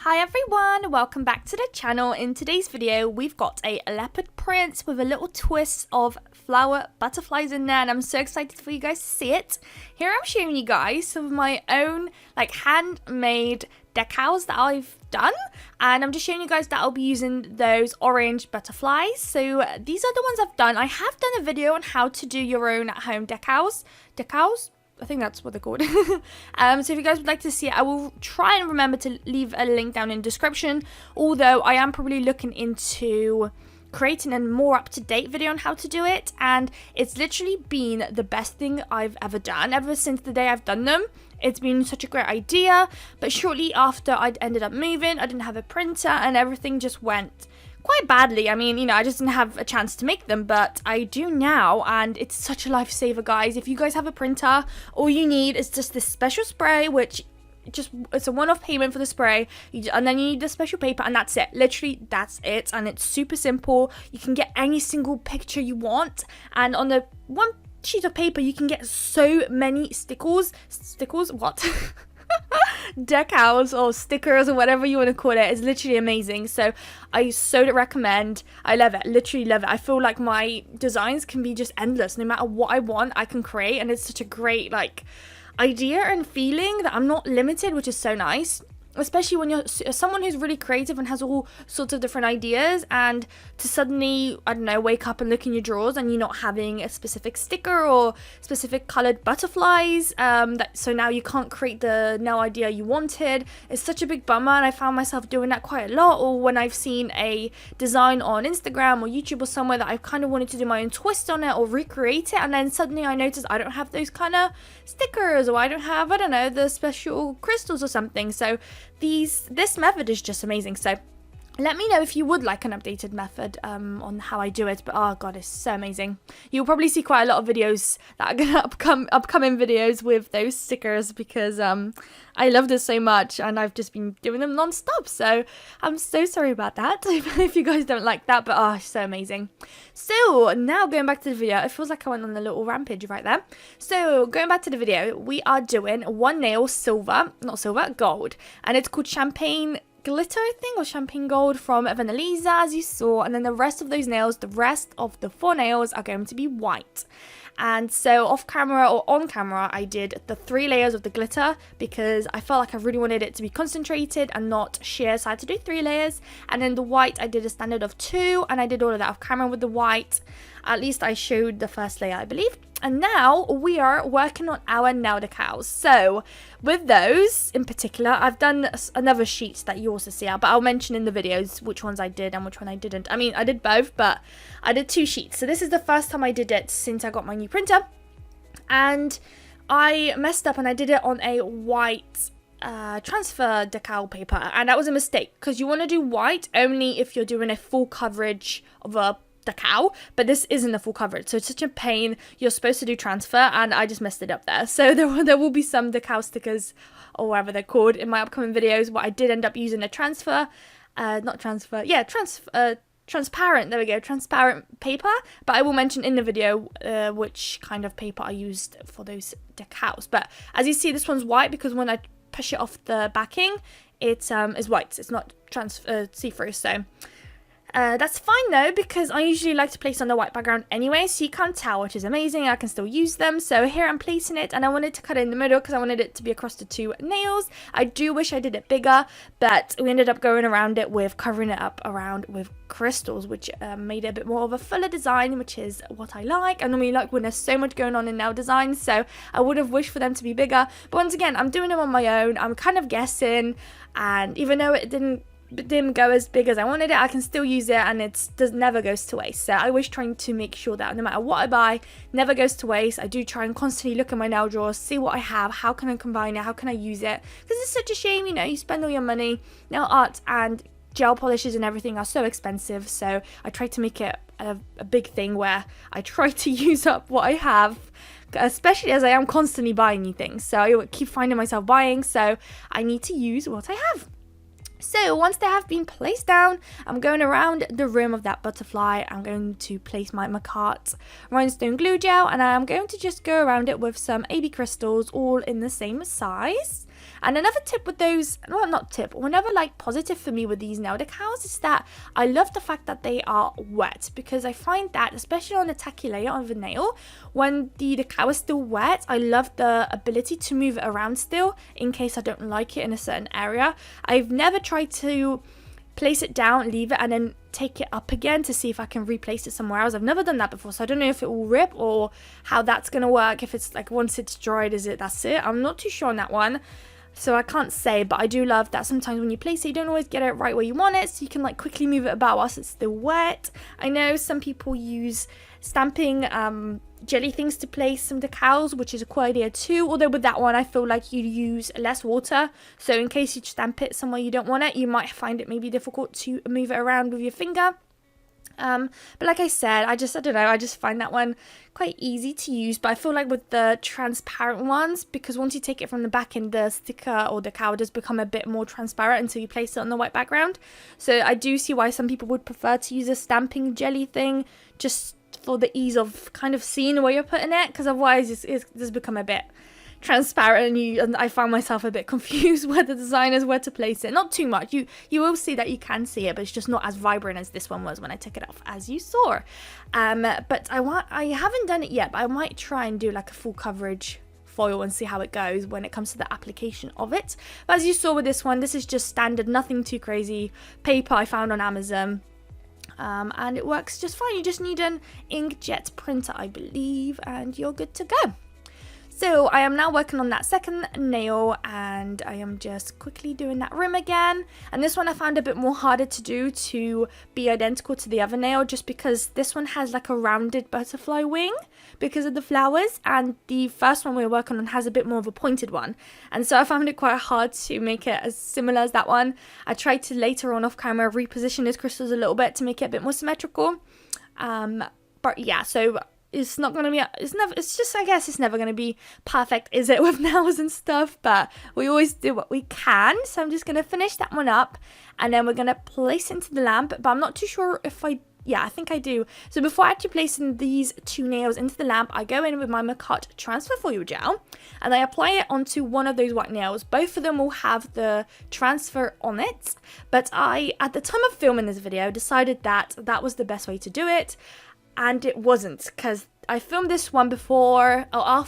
Hi everyone, welcome back to the channel. In today's video we've got a leopard print with a little twist of flower butterflies in there, and I'm so excited for you guys to see it. Here I'm showing you guys some of my own handmade decals that I've done, and I'm just showing you guys that I'll be using those orange butterflies. So these are the ones I've done. I have done a video on how to do your own at home decals. I think that's what they're called. So if you guys would like to see it, I will try and remember to leave a link down in the description. Although I am probably looking into creating a more up-to-date video on how to do it. And it's literally been the best thing I've ever done. Ever since the day I've done them, it's been such a great idea. But shortly after I ended up moving, I didn't have a printer and everything just went quite badly. I mean, I just didn't have a chance to make them, but I do now, and it's such a lifesaver, guys. If you guys have a printer, all you need is just this special spray, which it's a one-off payment for the spray, and then you need the special paper, and that's it. Literally, that's it, and it's super simple. You can get any single picture you want, and on the one sheet of paper, you can get so many decals, or stickers, or whatever you want to call it. It's literally amazing. So I so recommend. I love it, literally love it. I feel like my designs can be just endless. No matter what I want, I can create, and it's such a great idea and feeling that I'm not limited, which is so nice. Especially when you're someone who's really creative and has all sorts of different ideas, and to suddenly, I don't know, wake up and look in your drawers and you're not having a specific sticker or specific colored butterflies, so now you can't create the idea you wanted. It's such a big bummer, and I found myself doing that quite a lot. Or when I've seen a design on Instagram or YouTube or somewhere that I've kind of wanted to do my own twist on it or recreate it, and then suddenly I notice I don't have those kind of stickers, or I don't have, I don't know, the special crystals or something. So this method is just amazing. So let me know if you would like an updated method on how I do it. But oh god, it's so amazing. You'll probably see quite a lot of videos that are gonna upcoming videos with those stickers, because I love this so much, and I've just been doing them non-stop. So I'm so sorry about that if you guys don't like that, but oh, it's so amazing. So now going back to the video, it feels like I went on a little rampage right there. So going back to the video, we are doing one nail gold, and it's called Champagne Glitter, I think, or Champagne Gold from Vanalisa, as you saw. And then the rest of those nails, the rest of the 4 nails, are going to be white. And so off camera or on camera, I did the 3 layers of the glitter because I felt like I really wanted it to be concentrated and not sheer, so I had to do 3 layers. And then the white, I did a standard of 2, and I did all of that off camera with the white. At least I showed the first layer, I believe. And now we are working on our nail decals. So with those in particular, I've done another sheet that you also see out, but I'll mention in the videos which ones I did and which one I didn't. I mean, I did both, but I did 2 sheets. So this is the first time I did it since I got my new printer, and I messed up and I did it on a white transfer decal paper, and that was a mistake, because you want to do white only if you're doing a full coverage of a decal, but this isn't a full coverage, so it's such a pain. You're supposed to do transfer, and I just messed it up there. So there will be some decal stickers, or whatever they're called, in my upcoming videos, but I did end up using a transparent, there we go, transparent paper. But I will mention in the video which kind of paper I used for those decals. But as you see, this one's white because when I push it off the backing, it is white. It's not see-through, so that's fine though, because I usually like to place on the white background anyway, so you can't tell, which is amazing. I can still use them. So here I'm placing it, and I wanted to cut it in the middle because I wanted it to be across the 2 nails. I do wish I did it bigger, but we ended up going around it with covering it up around with crystals, which made it a bit more of a fuller design, which is what I like. I normally like when there's so much going on in nail designs, so I would have wished for them to be bigger. But once again, I'm doing them on my own. I'm kind of guessing, and even though it didn't go as big as I wanted it, I can still use it, and it never goes to waste. So I always trying to make sure that no matter what I buy, never goes to waste. I do try and constantly look at my nail drawers, see what I have, how can I combine it, how can I use it, because it's such a shame, you spend all your money. Nail art and gel polishes and everything are so expensive, so I try to make it a big thing where I try to use up what I have, especially as I am constantly buying new things. So I keep finding myself buying, so I need to use what I have. So once they have been placed down, I'm going around the rim of that butterfly. I'm going to place my Macart rhinestone glue gel, and I'm going to just go around it with some AB crystals, all in the same size. And another tip with those, well, not tip, another like positive for me with these nail decals is that I love the fact that they are wet, because I find that especially on a tacky layer of a nail, when the decal is still wet, I love the ability to move it around still in case I don't like it in a certain area. I've never tried to place it down, leave it, and then take it up again to see if I can replace it somewhere else. I've never done that before, so I don't know if it will rip or how that's gonna work. If it's like once it's dried, that's it? I'm not too sure on that one, so I can't say. But I do love that sometimes when you place it, you don't always get it right where you want it, so you can like quickly move it about whilst it's still wet. I know some people use stamping jelly things to place some decals, which is a cool idea too, although with that one I feel like you use less water, so in case you stamp it somewhere you don't want it, you might find it maybe difficult to move it around with your finger. But like I said, I don't know, I just find that one quite easy to use. But I feel like with the transparent ones, because once you take it from the back end, the sticker or decal does become a bit more transparent until you place it on the white background. So I do see why some people would prefer to use a stamping jelly thing, just for the ease of kind of seeing where you're putting it, because otherwise it's does become a bit transparent and I find myself a bit confused where the design is, where to place it. Not too much, you will see that you can see it, but it's just not as vibrant as this one was when I took it off, as you saw. But I haven't done it yet, but I might try and do like a full coverage foil and see how it goes when it comes to the application of it. But as you saw with this one, this is just standard, nothing too crazy paper I found on Amazon. And it works just fine. You just need an inkjet printer, I believe, and you're good to go. So I am now working on that second nail, and I am just quickly doing that rim again. And this one I found a bit more harder to do to be identical to the other nail, just because this one has like a rounded butterfly wing because of the flowers, and the first one we were working on has a bit more of a pointed one. And so I found it quite hard to make it as similar as that one. I tried to later on off camera reposition these crystals a little bit to make it a bit more symmetrical. But yeah, so it's not gonna be, it's just, I guess it's never gonna be perfect, is it, with nails and stuff, but we always do what we can. So I'm just gonna finish that one up, and then we're gonna place it into the lamp. But I'm not too sure if I think I do. So before actually placing these two nails into the lamp, I go in with my Macart transfer foil gel and I apply it onto one of those white nails. Both of them will have the transfer on it, but I, at the time of filming this video, decided that that was the best way to do it. And it wasn't, because I filmed this one before I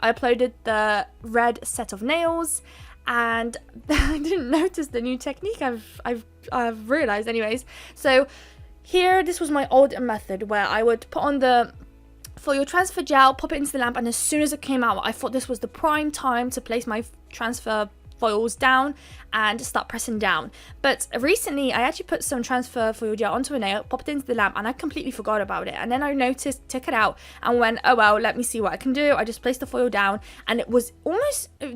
uploaded the red set of nails, and I didn't notice the new technique I've realized anyways. So here, this was my old method where I would put on the foil transfer gel, pop it into the lamp, and as soon as it came out, I thought this was the prime time to place my transfer foils down and start pressing down. But recently I actually put some transfer foil gel onto a nail, popped it into the lamp, and I completely forgot about it. And then I noticed, took it out and went, oh well, let me see what I can do. I just placed the foil down, and it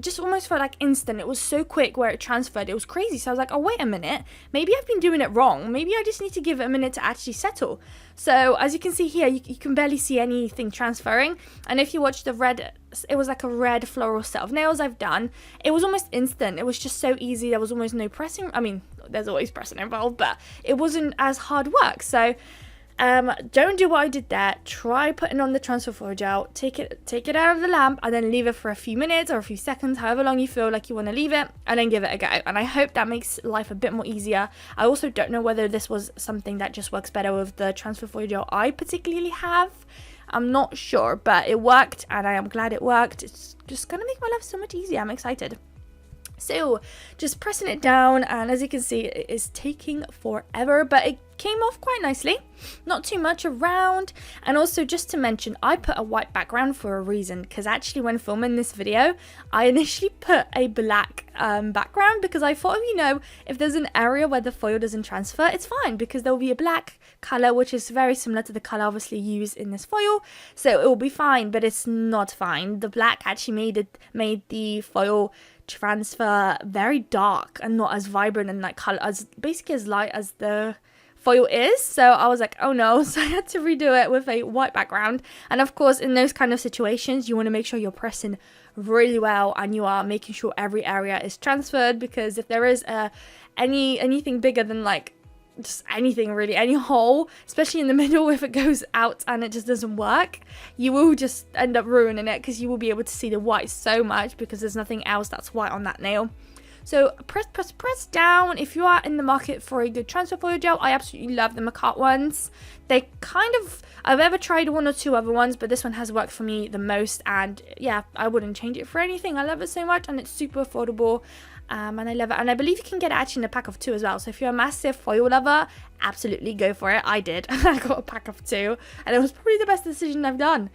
just almost felt like instant. It was so quick where it transferred, it was crazy. So I was like, oh wait a minute, maybe I've been doing it wrong, maybe I just need to give it a minute to actually settle. So as you can see here, you can barely see anything transferring. And if you watch the red, it was like a red floral set of nails I've done, it was almost instant. It was just so easy. There was almost no pressing. I mean, there's always pressing involved, but it wasn't as hard work. So don't do what I did there. Try putting on the transfer foil gel, take it out of the lamp, and then leave it for a few minutes or a few seconds, however long you feel like you want to leave it, and then give it a go. And I hope that makes life a bit more easier. I also don't know whether this was something that just works better with the transfer foil gel I particularly have. I'm not sure, but it worked, and I am glad it worked. It's just gonna make my life so much easier. I'm excited. So just pressing it down, and as you can see, it is taking forever, but it came off quite nicely, not too much around. And also, just to mention, I put a white background for a reason, because actually when filming this video I initially put a black background, because I thought, if there's an area where the foil doesn't transfer, it's fine, because there will be a black color which is very similar to the color obviously used in this foil, so it will be fine. But it's not fine. The black actually made the foil transfer very dark and not as vibrant and like color, as basically as light as the foil is. So I was like, oh no. So I had to redo it with a white background. And of course, in those kind of situations, you want to make sure you're pressing really well and you are making sure every area is transferred, because if there is anything bigger than like just anything really, any hole, especially in the middle, if it goes out and it just doesn't work, you will just end up ruining it, because you will be able to see the white so much because there's nothing else that's white on that nail. So press down. If you are in the market for a good transfer foil gel, I absolutely love the Macart ones. They kind of, I've ever tried one or two other ones, but this one has worked for me the most, and yeah, I wouldn't change it for anything. I love it so much, and it's super affordable, and I love it. And I believe you can get it actually in a pack of 2 as well. So if you're a massive foil lover, absolutely go for it. I did. I got a pack of 2, and it was probably the best decision I've done.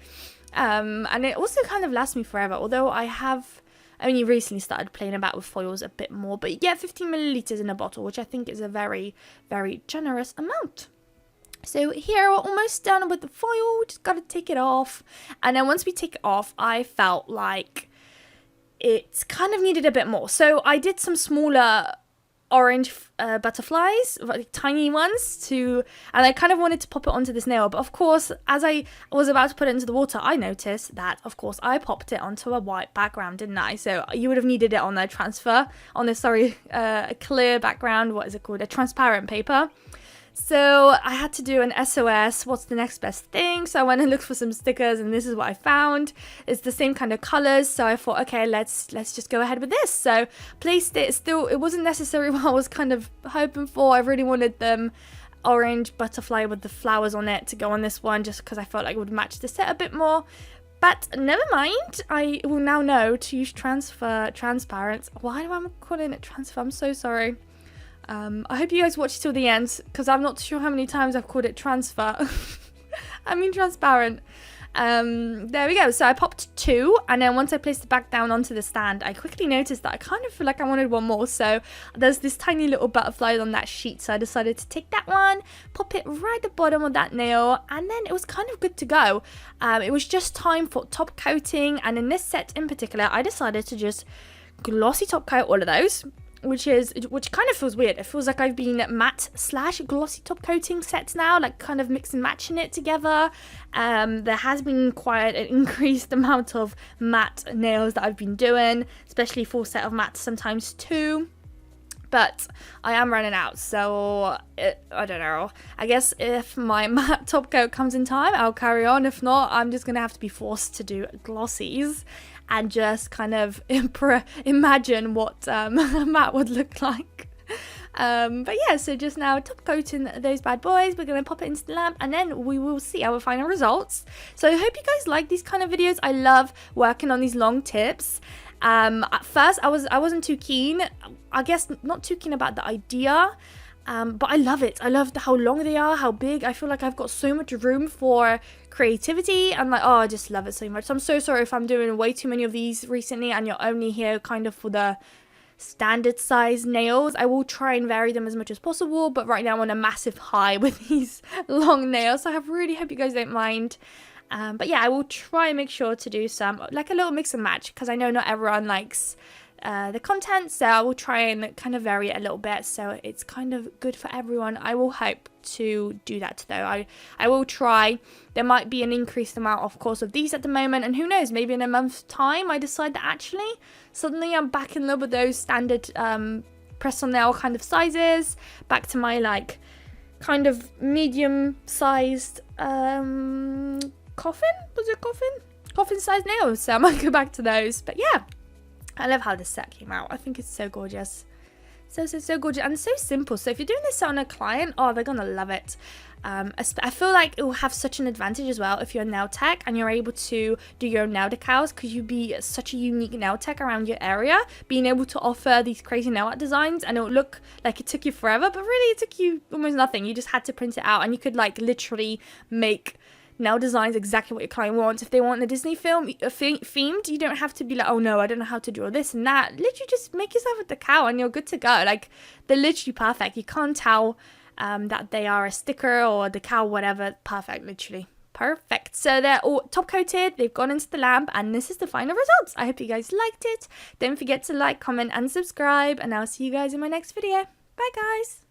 And it also kind of lasts me forever, although I have only recently started playing about with foils a bit more. But you get 15 milliliters in a bottle, which I think is a very, very generous amount. So here we're almost done with the foil. Just got to take it off. And then once we take it off, I felt like it kind of needed a bit more. So I did some smaller orange butterflies, like tiny ones, and I kind of wanted to pop it onto this nail, but of course, as I was about to put it into the water, I noticed that of course I popped it onto a white background, didn't I? So you would have needed it on the transfer, on this, a clear background, what is it called, a transparent paper. So I had to do an SOS, what's the next best thing? So I went and looked for some stickers, and this is what I found. It's the same kind of colors, so I thought, okay, let's just go ahead with this. So placed it. Still, it wasn't necessarily what I was kind of hoping for. I really wanted them orange butterfly with the flowers on it to go on this one, just because I felt like it would match the set a bit more. But never mind, I will now know to use transparent. Why am I calling it transfer? I'm so sorry. I hope you guys watch till the end, because I'm not sure how many times I've called it transfer. I mean transparent. There we go. So I popped 2, and then once I placed it back down onto the stand, I quickly noticed that I kind of feel like I wanted one more. So there's this tiny little butterfly on that sheet, so I decided to take that one, pop it right at the bottom of that nail, and then it was kind of good to go. It was just time for top coating, and in this set in particular, I decided to just glossy top coat all of those. Which kind of feels weird. It feels like I've been matte / glossy top coating sets now, like kind of mix and matching it together. There has been quite an increased amount of matte nails that I've been doing, especially full set of matte, sometimes 2. But I am running out, so I don't know. I guess if my matte top coat comes in time, I'll carry on. If not, I'm just going to have to be forced to do glossies and just kind of imagine what matte would look like. But yeah, so just now top coating those bad boys. We're going to pop it into the lamp, and then we will see our final results. So I hope you guys like these kind of videos. I love working on these long tips. At first I wasn't too keen. I guess not too keen about the idea, but I love it. I love how long they are, how big. I feel like I've got so much room for creativity, and like, oh, I just love it so much. So I'm so sorry if I'm doing way too many of these recently and you're only here kind of for the standard size nails. I will try and vary them as much as possible, but right now I'm on a massive high with these long nails, so I really hope you guys don't mind. But yeah, I will try and make sure to do some, like a little mix and match, because I know not everyone likes the content, so I will try and kind of vary it a little bit so it's kind of good for everyone. I will hope to do that though. I will try. There might be an increased amount, of course, of these at the moment, and who knows, maybe in a month's time I decide that actually suddenly I'm back in love with those standard press on nail kind of sizes, back to my like kind of medium sized coffin sized nails, so I might go back to those. But yeah, I love how this set came out. I think it's so gorgeous, so gorgeous, and so simple. So if you're doing this on a client, oh, they're gonna love it. I feel like it will have such an advantage as well if you're a nail tech and you're able to do your own nail decals, because you'd be such a unique nail tech around your area, being able to offer these crazy nail art designs, and it would look like it took you forever, but really it took you almost nothing. You just had to print it out, and you could like literally make nail designs exactly what your client wants. If they want a Disney film themed, you don't have to be like, oh no, I don't know how to draw this and that. Literally just make yourself a decal and you're good to go. Like, they're literally perfect. You can't tell that they are a sticker or a decal, whatever. Perfect, literally perfect. So they're all top coated, they've gone into the lamp, and this is the final results. I hope you guys liked it. Don't forget to like, comment and subscribe, and I'll see you guys in my next video. Bye guys.